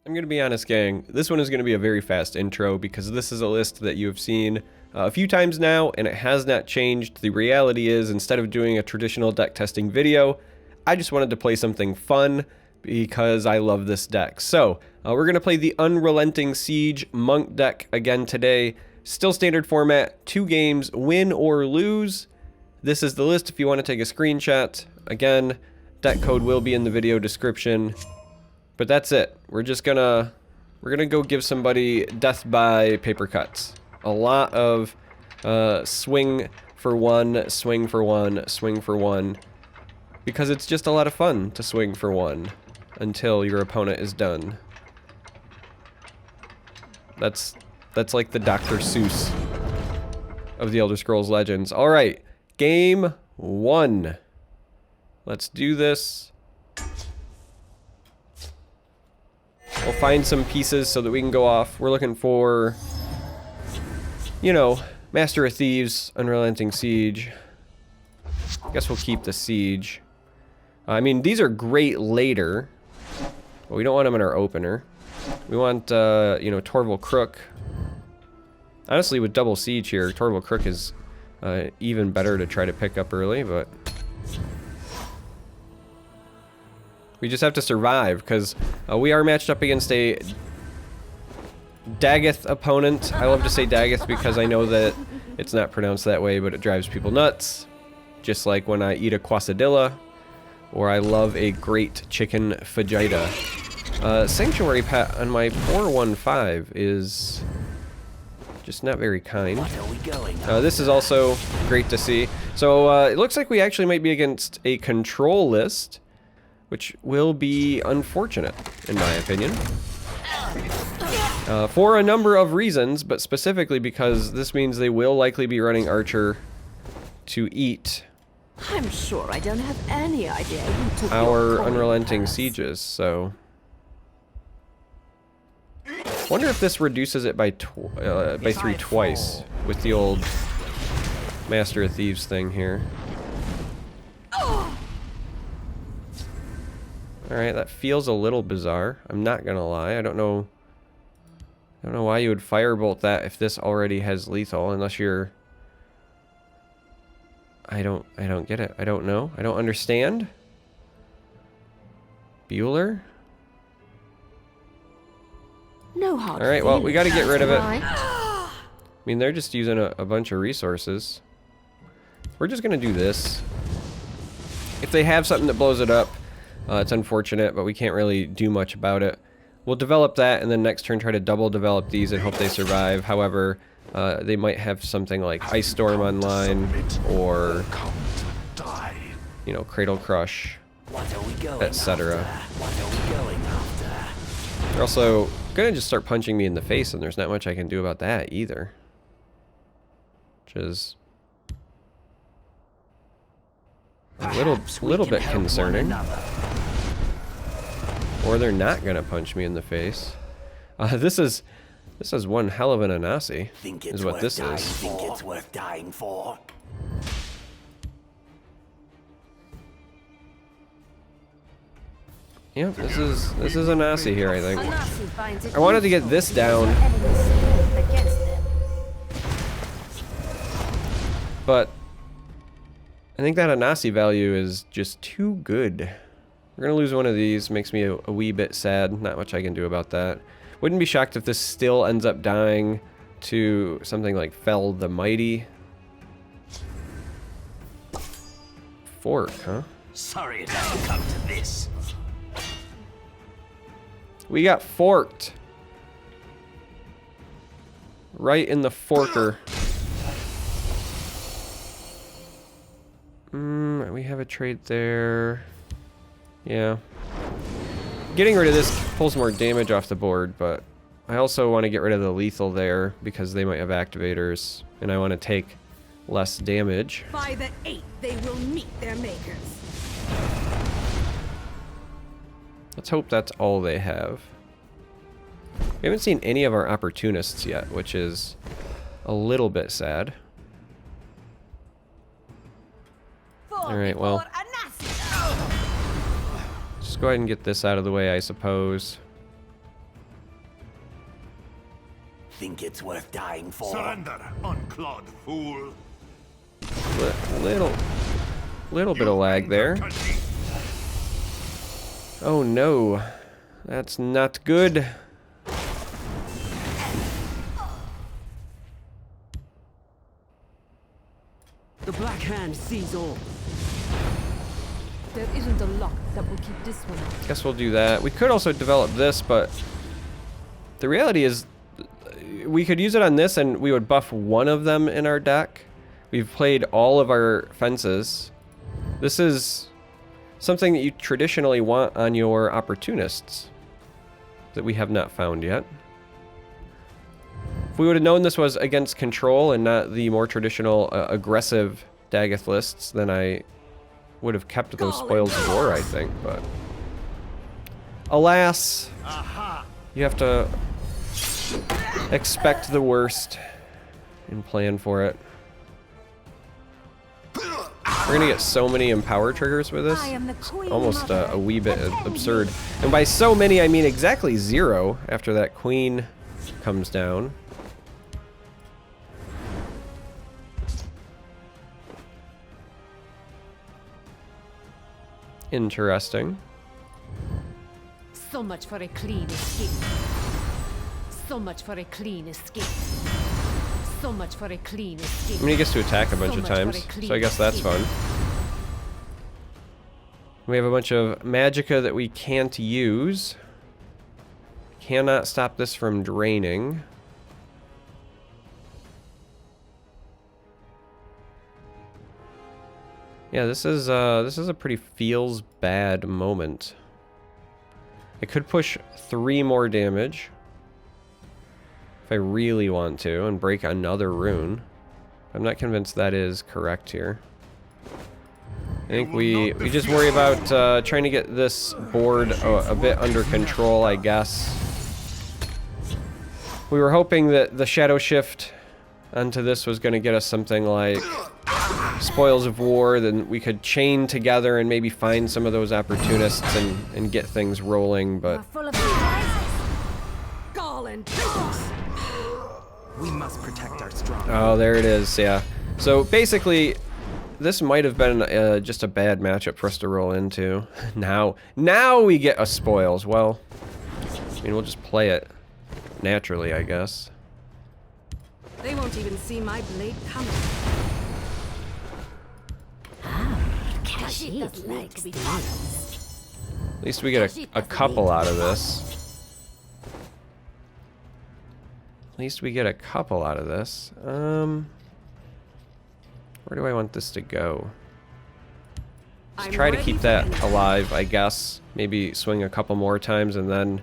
I'm going to be honest, gang. This one is going to be a very fast intro because this is a list that you have seen a few times now, and it has not changed. The reality is, instead of doing a traditional deck testing video, I just wanted to play something fun because I love this deck. So, we're going to play the Unrelenting Siege Monk deck again today. Still standard format, 2 games, win or lose. This is the list if you want to take a screenshot. Again, deck code will be in the video description. But that's it. We're gonna go give somebody death by paper cuts. A lot of swing for one, swing for one, swing for one. Because it's just a lot of fun to swing for one until your opponent is done. That's like the Dr. Seuss of the Elder Scrolls Legends. Alright, game 1. Let's do this. We'll find some pieces so that we can go off. We're looking for, you know, Master of Thieves, Unrelenting Siege. Guess we'll keep the Siege. I mean, these are great later, but we don't want them in our opener. We want, you know, Torval Crook. Honestly, with double Siege here, Torval Crook is even better to try to pick up early, but we just have to survive, because we are matched up against a Daggith opponent. I love to say Daggith because I know that it's not pronounced that way, but it drives people nuts. Just like when I eat a quesadilla, or I love a great chicken fajita. Sanctuary Pet on my 415 is just not very kind. This is also great to see. So it looks like we actually might be against a control list, which will be unfortunate, in my opinion. For a number of reasons, but specifically because this means they will likely be running Archer to eat I'm sure I don't have any idea who took our Unrelenting Sieges, so wonder if this reduces it by 3 twice with the old Master of Thieves thing here. Alright, that feels a little bizarre. I'm not gonna lie. I don't know why you would firebolt that if this already has lethal, unless you're... I don't get it. I don't know. I don't understand. Bueller? No hard. Alright, well, we gotta get rid of it. I mean, they're just using a bunch of resources. We're just gonna do this. If they have something that blows it up, it's unfortunate, but we can't really do much about it. We'll develop that, and then next turn try to double develop these and hope they survive. However, they might have something like Ice Storm online, or, you know, Cradle Crush, etc. They're also gonna just start punching me in the face, and there's not much I can do about that either. Which is a little bit concerning. Or they're not gonna punch me in the face. This is one hell of an Anasi, is what this is. Think it's worth dying for? Yep, this is Anasi here, I think. I wanted to get this down, but I think that Anasi value is just too good. We're gonna lose one of these, makes me a wee bit sad. Not much I can do about that. Wouldn't be shocked if this still ends up dying to something like Fell the Mighty. Fork, huh? Sorry it has to come to this. We got forked. Right in the forker. We have a trade there. Yeah. Getting rid of this pulls more damage off the board, but I also want to get rid of the lethal there because they might have activators, and I want to take less damage. By the 8th, they will meet their makers. Let's hope that's all they have. We haven't seen any of our opportunists yet, which is a little bit sad. Alright, well, just go ahead and get this out of the way, I suppose. think it's worth dying for? Surrender, unclawed fool. Little bit of lag there. Oh no, that's not good. The Black Hand sees all. There isn't a lock that will keep this one out. Guess we'll do that. We could also develop this, but the reality is we could use it on this and we would buff one of them in our deck. We've played all of our fences. This is something that you traditionally want on your opportunists that we have not found yet. If we would have known this was against control and not the more traditional aggressive Dagoth lists, then I would have kept those spoils of war, I think, but alas, you have to expect the worst and plan for it. We're gonna get so many empower triggers with this. It's almost a wee bit absurd. And by so many, I mean exactly 0 after that queen comes down. Interesting. So much for a clean escape. So much for a clean escape. So much for a clean escape. I mean, he gets to attack a bunch of times, so I guess that's fun. We have a bunch of magicka that we can't use. Cannot stop this from draining. Yeah, this is a pretty feels bad moment. It could push 3 more damage if I really want to and break another rune. I'm not convinced that is correct here. I think we just worry about trying to get this board a bit under control, I guess. We were hoping that the Shadow Shift onto this was going to get us something like Spoils of War, then we could chain together and maybe find some of those opportunists and get things rolling, but... Full of surprises. Gall and dogs. We must protect our strong. Oh, there it is, yeah. So basically, this might have been just a bad matchup for us to roll into. Now we get a spoils. Well, I mean, we'll just play it naturally, I guess. They won't even see my blade coming. Kashyyyk likes these. At least we get a couple out of this. At least we get a couple out of this. Where do I want this to go? Let's try to keep that alive, I guess. Maybe swing a couple more times and then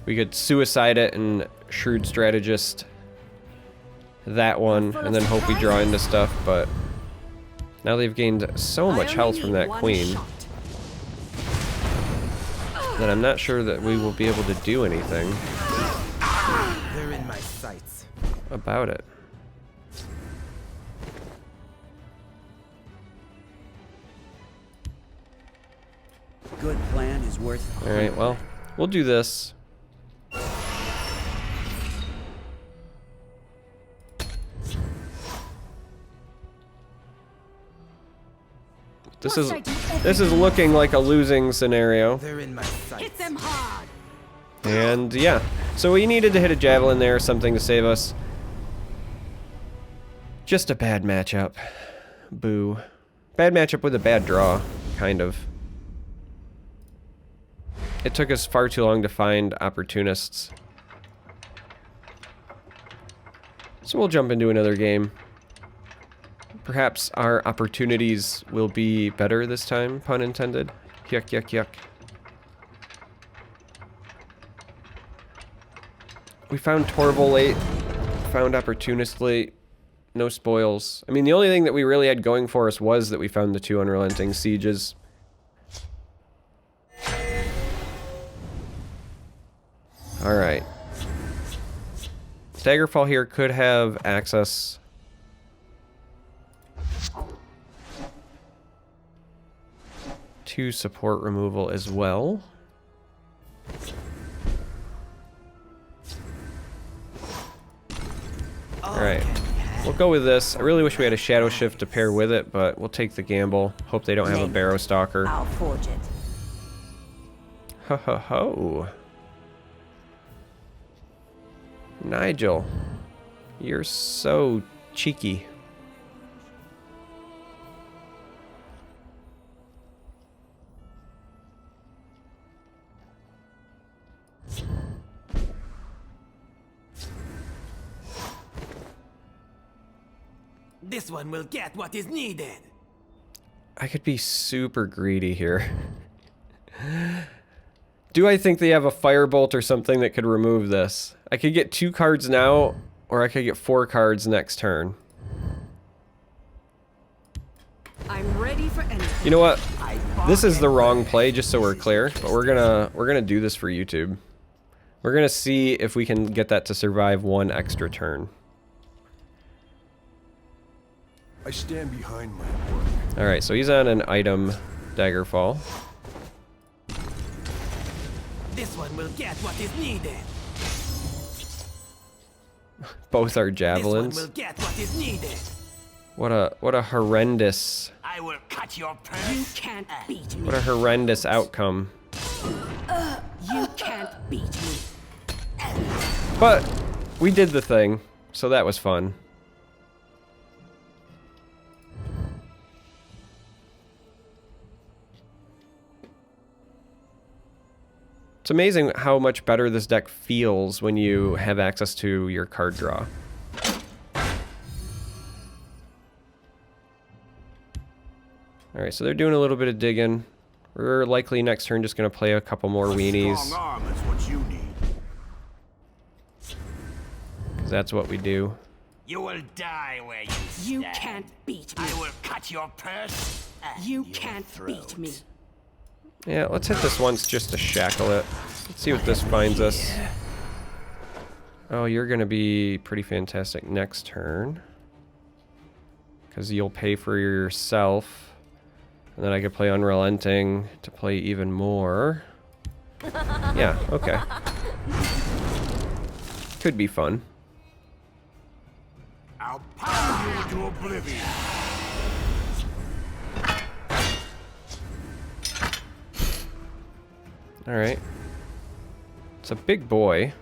we could suicide it and shrewd strategist that one and then hope we draw into stuff, but now they've gained so much health from that queen that I'm not sure that we will be able to do anything They're in my sights. about it. Good plan is worth. Alright, well, we'll do this. This is looking like a losing scenario. They're in my sights. Hit them hard. And yeah, so we needed to hit a javelin there, something to save us. Just a bad matchup. Boo. Bad matchup with a bad draw, kind of. It took us far too long to find opportunists. So we'll jump into another game. Perhaps our opportunities will be better this time, pun intended. Yuck, yuck, yuck. We found Torval late, found Opportunist late, no spoils. I mean, the only thing that we really had going for us was that we found the 2 Unrelenting Sieges. Alright. Daggerfall here could have access to support removal as well. We'll go with this. I really wish we had a Shadow Shift to pair with it, but we'll take the gamble. Hope they don't have a Barrow Stalker. I'll forge it. Ho ho ho. Nigel, you're so cheeky. This one will get what is needed. I could be super greedy here. Do I think they have a Firebolt or something that could remove this? I could get 2 cards now, or I could get 4 cards next turn. I'm ready for anything. You know what? This is the wrong play, just so we're clear, but we're gonna do this for YouTube. We're gonna see if we can get that to survive 1 extra turn. I stand behind my work. Alright, so he's on an item Daggerfall. This one will get what is needed. Both are This javelins. one will get what is needed. What a horrendous, I will cut your purse. You can't beat me. what a horrendous outcome. You can't beat me. But we did the thing, so that was fun. It's amazing how much better this deck feels when you have access to your card draw. Alright, so they're doing a little bit of digging. We're likely next turn just going to play a couple more weenies. Strong arm is what you need. 'Cause that's what we do. You will die where you stand. You can't beat me. I will cut your purse. And You your can't throat. beat me. Yeah, let's hit this once just to shackle it. Let's see what this finds us. Oh, you're going to be pretty fantastic next turn. Because you'll pay for yourself. And then I could play Unrelenting to play even more. Yeah, okay. Could be fun. I'll pound you into oblivion. Alright. It's a big boy.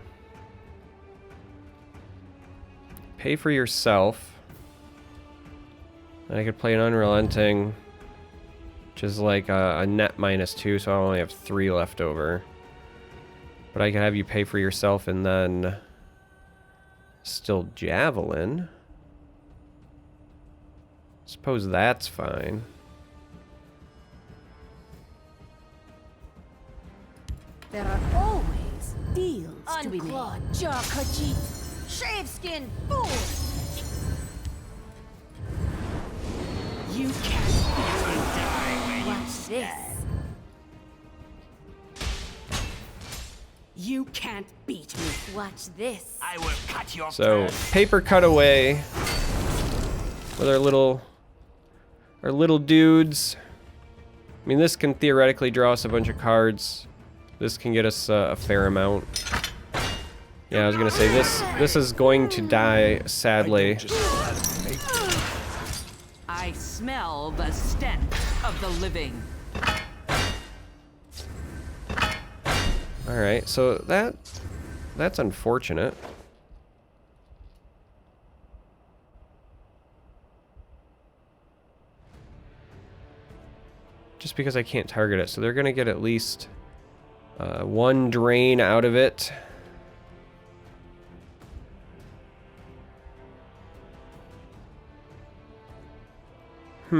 Pay for yourself. And I could play an Unrelenting, which is like a net -2, so I only have 3 left over. But I could have you pay for yourself and then still Javelin. Suppose that's fine. There are always deals to be made. Unclawed jaw Khajiit. Shaveskin fool. You can't beat me. Watch this. You can't beat me. Watch this. I will cut your So purse. paper cutaway with our little dudes. I mean, this can theoretically draw us a bunch of cards. This can get us a fair amount. Yeah, I was gonna say this is going to die sadly. I smell the stench of the living. All right, so that's unfortunate. Just because I can't target it, so they're gonna get at least 1 drain out of it. I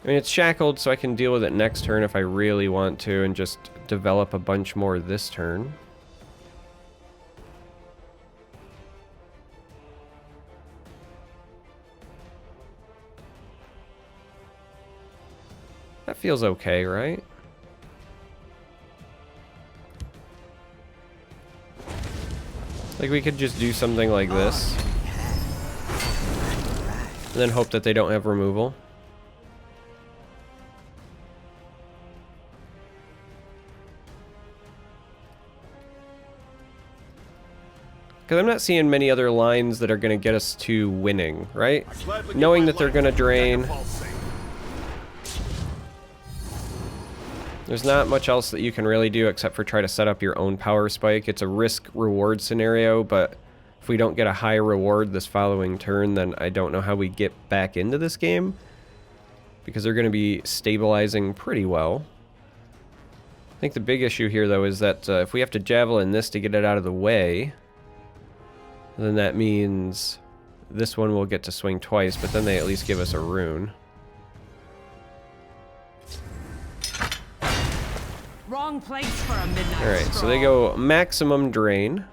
mean, it's shackled, so I can deal with it next turn if I really want to, and just develop a bunch more this turn. That feels okay, right? Like, we could just do something like this. And then hope that they don't have removal. Because I'm not seeing many other lines that are going to get us to winning, right? Knowing that they're going to drain. There's not much else that you can really do except for try to set up your own power spike. It's a risk-reward scenario, but if we don't get a high reward this following turn, then I don't know how we get back into this game. Because they're going to be stabilizing pretty well. I think the big issue here, though, is that if we have to javelin this to get it out of the way, then that means this one will get to swing twice, but then they at least give us a rune. Wrong place for a midnight Alright, so they stroll. go maximum drain.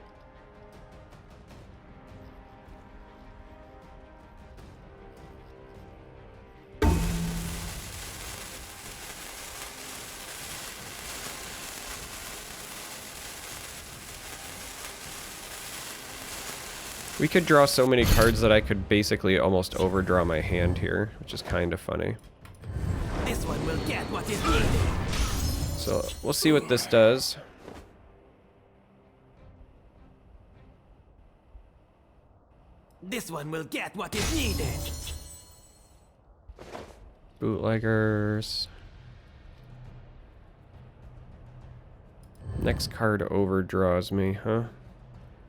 We could draw so many cards that I could basically almost overdraw my hand here, which is kind of funny. This one will get what is needed. So we'll see what this does. This one will get what is needed. Bootleggers. Next card overdraws me, huh?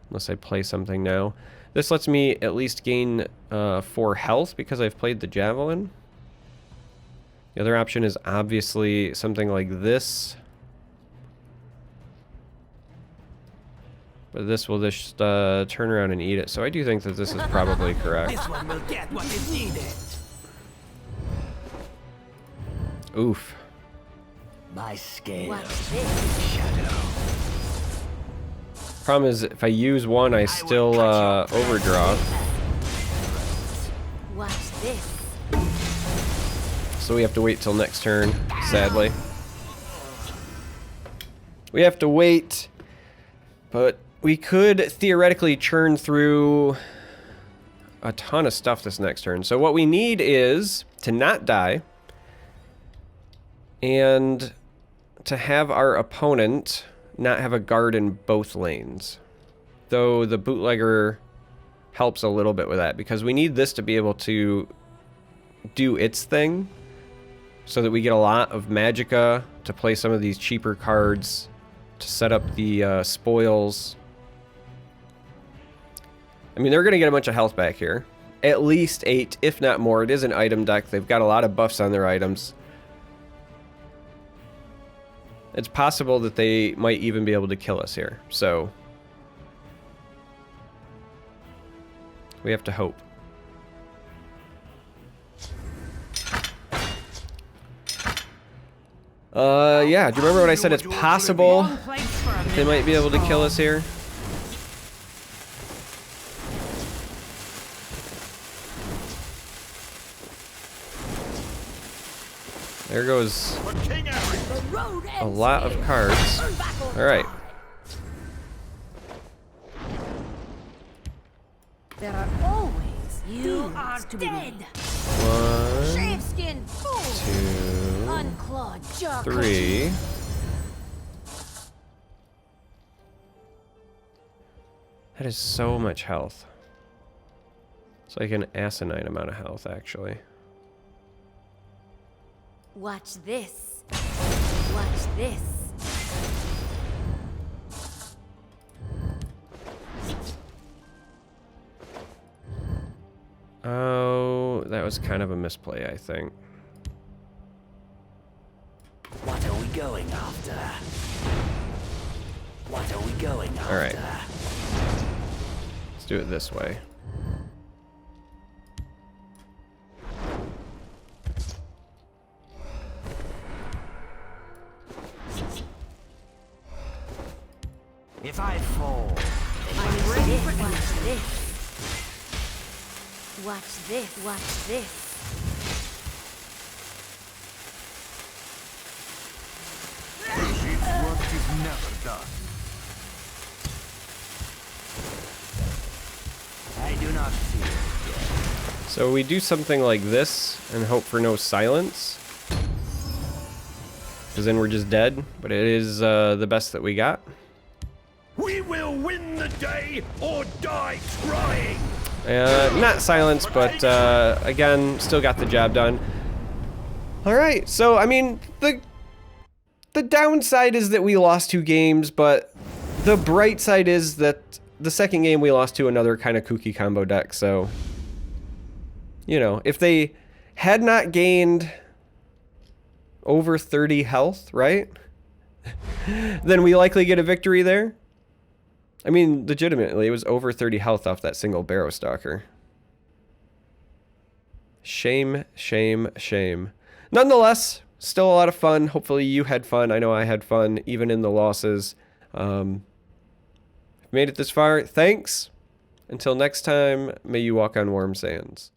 Unless I play something now. This lets me at least gain 4 health because I've played the Javelin. The other option is obviously something like this. But this will just turn around and eat it. So I do think that this is probably correct. This one will get what is needed. Oof. My scale. What's this? Shadow. Problem is, if I use one, I still overdraw. What's this? So we have to wait till next turn, sadly. We have to wait. But we could theoretically churn through a ton of stuff this next turn. So what we need is to not die. And to have our opponent not have a guard in both lanes. Though the bootlegger helps a little bit with that, because we need this to be able to do its thing so that we get a lot of magicka to play some of these cheaper cards to set up the spoils. I mean, they're going to get a bunch of health back here. At least 8, if not more. It is an item deck. They've got a lot of buffs on their items. It's possible that they might even be able to kill us here. So we have to hope. Yeah, do you remember when I said it's possible Wrong place for a they might be able to kill us here? There goes a lot of cards. Alright. There are always You are to be dead. 1, Sheepskin fool. 2, Unclawed jerk. 3. That is so much health. It's like an asinine amount of health, actually. Watch this. Watch this. Oh, that was kind of a misplay, I think. What are we going after? What are we going after? Alright. Let's do it this way. If I fall, I'm ready for watch this. Watch this. Watch this. Sheep's work is never done. I do not fear. So we do something like this and hope for no silence. Because then we're just dead. But it is the best that we got. We will win the Stay or die trying. Not silence, but again, still got the job done. All right, so I mean, the downside is that we lost 2 games, but the bright side is that the second game we lost to another kind of kooky combo deck. So, you know, if they had not gained over 30 health, right? Then we likely get a victory there. I mean, legitimately, it was over 30 health off that single Barrow Stalker. Shame, shame, shame. Nonetheless, still a lot of fun. Hopefully you had fun. I know I had fun, even in the losses. Made it this far, thanks. Until next time, may you walk on warm sands.